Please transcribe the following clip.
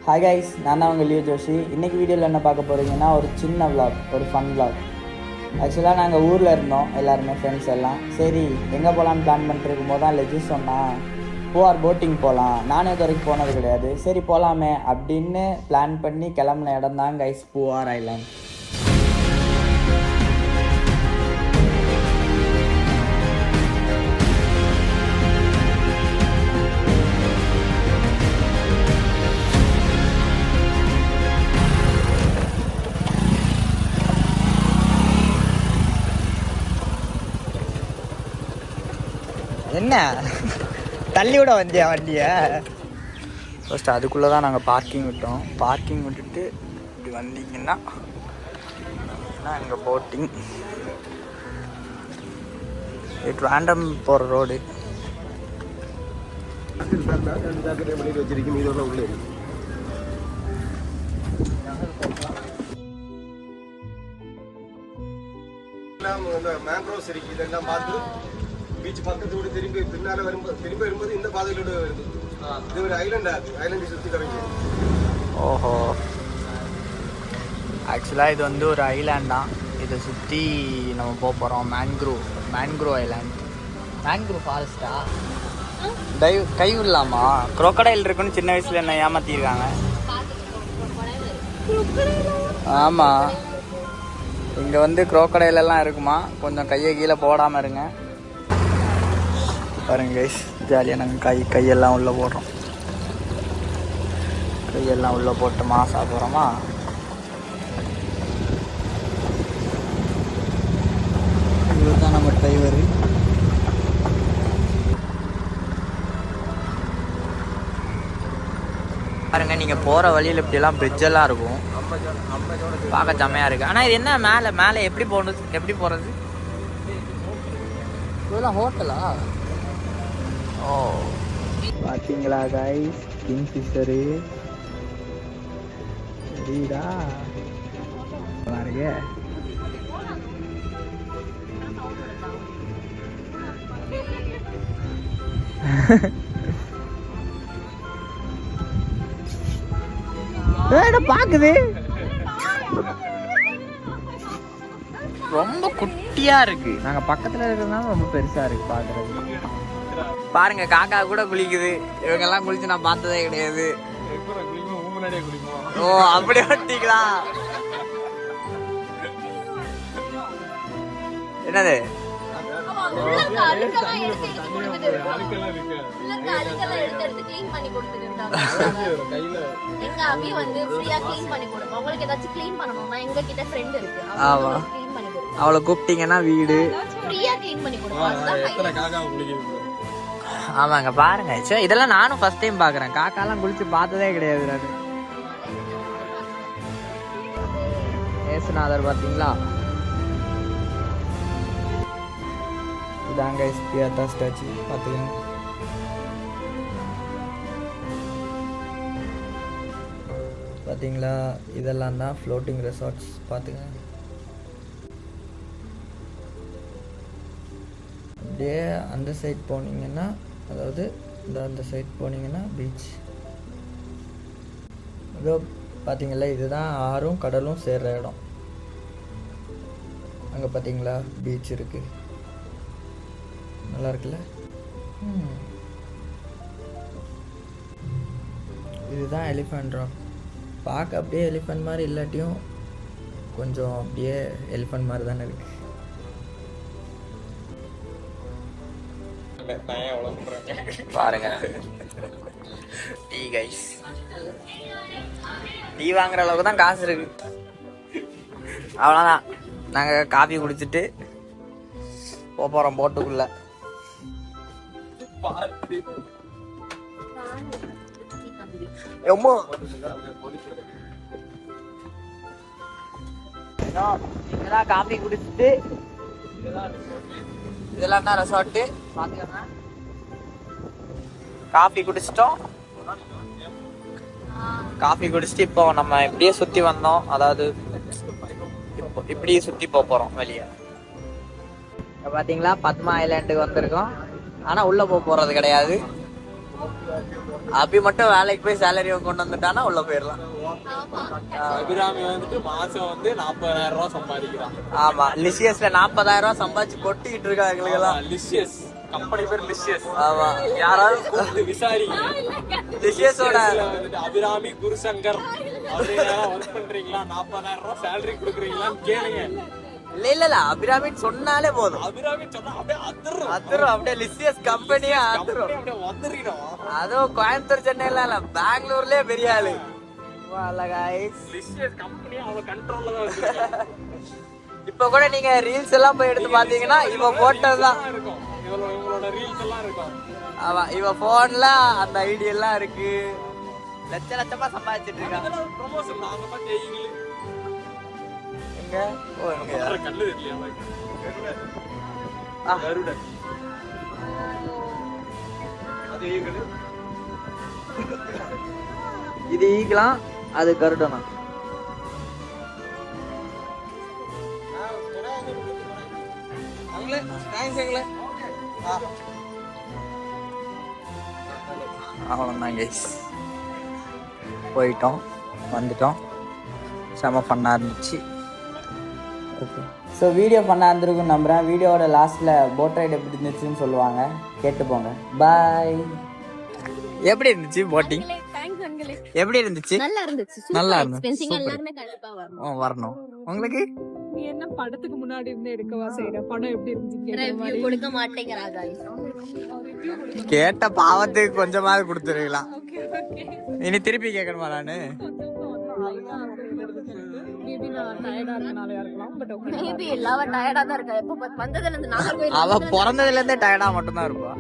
Hi guys, நான் தான் உங்கள் லியோ ஜோஷி. இன்றைக்கி வீடியோவில் என்ன பார்க்க போகிறீங்கன்னா ஒரு சின்ன விளாக், ஒரு ஃபன் விளாக். ஆக்சுவலாக நாங்கள் ஊரில் இருந்தோம் எல்லாருமே, ஃப்ரெண்ட்ஸ் எல்லாம். சரி எங்கே போகலான்னு பிளான் பண்ணிட்டு போது தான் லெஜி சொன்னால் பூஆர் போட்டிங் போகலாம். நானே இது வரைக்கும் போனது கிடையாது. சரி போகலாமே அப்படின்னு பிளான் பண்ணி கிளம்புன இடம் தான் கைஸ் பூஆர் ஐலாண்ட். என்ன தள்ளி விட வந்தியா வண்டியை? ஃபர்ஸ்ட் அதுக்குள்ளே தான் நாங்கள் பார்க்கிங் விட்டோம். பார்க்கிங் விட்டுட்டு இப்படி வந்தீங்கன்னா இங்கே போட்டிங். இட் ரேண்டம் போகிற ரோடு. மேங்க்ரோவ்ஸ் இருக்கு, இதெல்லாம் பார்த்து பீச் பக்கத்தோடு திரும்பி வரும்போது இந்த பாதையிலோட வருது. இது ஒரு ஐலாண்டை சுற்றி கரைஞ்சி. ஓஹோ, ஆக்சுவலாக இது வந்து ஒரு ஐலாண்ட் தான். இதை சுற்றி நம்ம போக போகிறோம். மேன்க்ரூவ் ஐலாண்ட், மேன்க்ரூவ் ஃபாரஸ்டா. கை விடலாமா? குரோக்கடைல் இருக்குன்னு சின்ன வயசில் என்ன ஏமாற்றிருக்காங்க. ஆமாம், இங்கே வந்து குரோக்கடைலெல்லாம் இருக்குமா. கொஞ்சம் கையை கீழே போடாமல் இருங்க. பாருங்க கைஸ், ஜாலியாக நாங்கள் கையெல்லாம் உள்ளே போடுறோம். கையெல்லாம் உள்ளே போட்டு மாசா போகிறோமா. இவர் தான் நம்ம டிரைவர். பாருங்க, நீங்கள் போகிற வழியில் இப்படியெல்லாம் பிரிட்ஜெல்லாம் இருக்கும், பார்க்க செம்மையாக இருக்குது. ஆனால் இது என்ன மேலே எப்படி போகிறது? இதெல்லாம் ஹோட்டலா? ஓ, பார்த்தீங்களா கைஸ், கிங் ஃபிஷரு சரிடா பாருங்க. பாக்குது, ரொம்ப குட்டியா இருக்கு. நாங்க பக்கத்துல இருக்கிறதுனால ரொம்ப பெருசா இருக்கு பாக்குறது. பாருங்க, காக்கா கூட குளிக்குது. இவங்க எல்லாம் குளிச்சு நான் பார்த்ததே கிடையாது. ஓ, அப்படியே ஒட்டிங்களா? என்னது? அவளை கூப்பிட்டீங்கன்னா வீடு. ஆமாங்க, பாருங்க. சரி, இதெல்லாம் நானும் ஃபர்ஸ்ட் டைம் பாக்குறேன். காக்காலாம் குளிச்சு பார்த்ததே கிடையாது நான். ஏசுநாதர் பாத்தீங்களா? இதாங்க பியாத்தா ஸ்டாச்சு, பாத்துக்கங்க. பாத்தீங்களா, இதெல்லாம் தான் ஃப்ளோட்டிங் ரெசார்ட்ஸ். பாத்துங்க, அப்படியே அந்த சைட் போனீங்கன்னா, அதாவது அந்த சைட் போனீங்கன்னா பீச். இதோ பார்த்தீங்களா, இதுதான் ஆறும் கடலும் சேர்ற இடம். அங்கே பார்த்தீங்களா பீச் இருக்கு, நல்லா இருக்குல்ல. இதுதான் எலிஃபண்ட் ராக். பார்க்க அப்படியே எலிஃபண்ட் மாதிரி இல்லாட்டியும் கொஞ்சம் அப்படியே எலிஃபண்ட் மாதிரி தானே இருக்கு. பாருங்க, டீ கைஸ். டீ வாங்குற அளவுக்கு தான் காசு இருக்கு. அவ்வளோதான், நாங்கள் காஃபி குடிச்சிட்டு போகிறோம் போட்டுக்குள்ள. காஃபி குடிச்சிட்டு இதெல்லாம் தான் ரெசார்ட்டு. பாத்துக்கோங்க, காஃபி குடிச்சிட்டோம். காஃபி குடிச்சிட்டு இப்போ நம்ம இப்படியே சுற்றி வந்தோம். அதாவது இப்படியே சுற்றி போகிறோம் வெளியே. இப்போ பார்த்தீங்களா, பத்மா ஐலாண்டுக்கு வந்திருக்கோம். ஆனால் உள்ளே போகிறது கிடையாது. அபி மட்டும் வேலைக்கு போய் சேலரியை கொண்டு வந்துட்டானா உள்ள போயிடலாம். அபிராமி வந்துட்டு மாசம் வந்து 40,000 ரூபாய் சம்பாதிக்கிறான். ஆமா, லிசியஸ்ல 40,000 ரூபாய் சம்பாதிச்சு கொட்டிக்கிட்டு இருக்கா எங்களுக்கெல்லாம். லிஷியஸ் கம்பெனி பேர் லிஷியஸ். ஆமா, யாராவது கூப்பிட்டு விசாரிங்க. லிசியஸோட வந்துட்டு அபிராமி குருசங்கர் அப்படியே ஒர்க் பண்றீங்களா, 40,000 ரூபாய் சேலரி கொடுக்குறீங்களான்னு கேளுங்க. இல்ல அபிராமின்னு சொன்னாலே போதும். அபிராமி சொன்னா அப்படியே அதிரும், அப்படியே லிசியஸ் கம்பெனியா அதிரும். அப்படியே வந்துருக்கணும். அதுவும் கோயம்புத்தூர் சென்னையில இல்ல, பெங்களூர்லயே பெரிய ஆளு. லிஷியஸ் கம்பெனி அவங்க கண்ட்ரோல்ல தான் இருக்கு. இப்ப கூட நீங்க ரீல்ஸ் எல்லாம் போய் எடுத்து பாத்தீங்கன்னா இவ போட்டோதான் இருக்கும். இவங்களோட ரீல்ஸ் எல்லாம் இருக்கும். ஆமா, இவ போன்ல அந்த ஐடி எல்லாம் இருக்கு. லட்சமா சம்பாதிச்சிட்டு இருக்கா. ப்ரமோஷன் நாங்க தான் செய்யுங்களே. எங்க ஓ எங்க கல்லு தெரியல எனக்கு. கருடன் அது ஈகல். இது ஈக்கலாம், அது கருடனா. அங்களே தேங்க்ஸ் அங்களே. அவ்வளோதான் கைஸ், போயிட்டோம் வந்துட்டோம். செம ஃபன்னாக இருந்துச்சு. ஓகே, ஸோ வீடியோ ஃபன்னாக இருந்திருக்குன்னு நம்புகிறேன். வீடியோவோட லாஸ்ட்டில் போட் ரைடு எப்படி இருந்துச்சுன்னு சொல்லுவாங்க, கேட்டு போங்க. பாய். எப்படி இருந்துச்சு போட்டிங்? எப்படி இருந்துச்சு? நல்லா இருந்துச்சு. நல்லா நல்லா இருந்துச்சு. இருந்துச்சு. Super. எல்லாருமே கண்டிப்பா வரணும். வரணும். உங்களுக்கு நீ என்ன படத்துக்கு முன்னாடி இருந்து எடுக்கவா செய்யற? படம் எப்படி இருந்துச்சு? ரிவ்யூ கொடுக்க மாட்டேங்கிறாங்க. கேட்ட பாவத்துக்கு கொஞ்சமாவது கொடுத்துருக்கலாம். இனி திருப்பி கேட்கணுமா நானு? மேபி நான் டயர்டா இருக்கனாலயா இருக்கலாம். But okay. மேபி எல்லாரும் டயர்டா தான் இருக்கா. எப்போ வந்ததுல இருந்து நாகர்கோயில் அவ பிறந்ததுல இருந்தே டயர்டா மட்டும்தான் இருப்பா.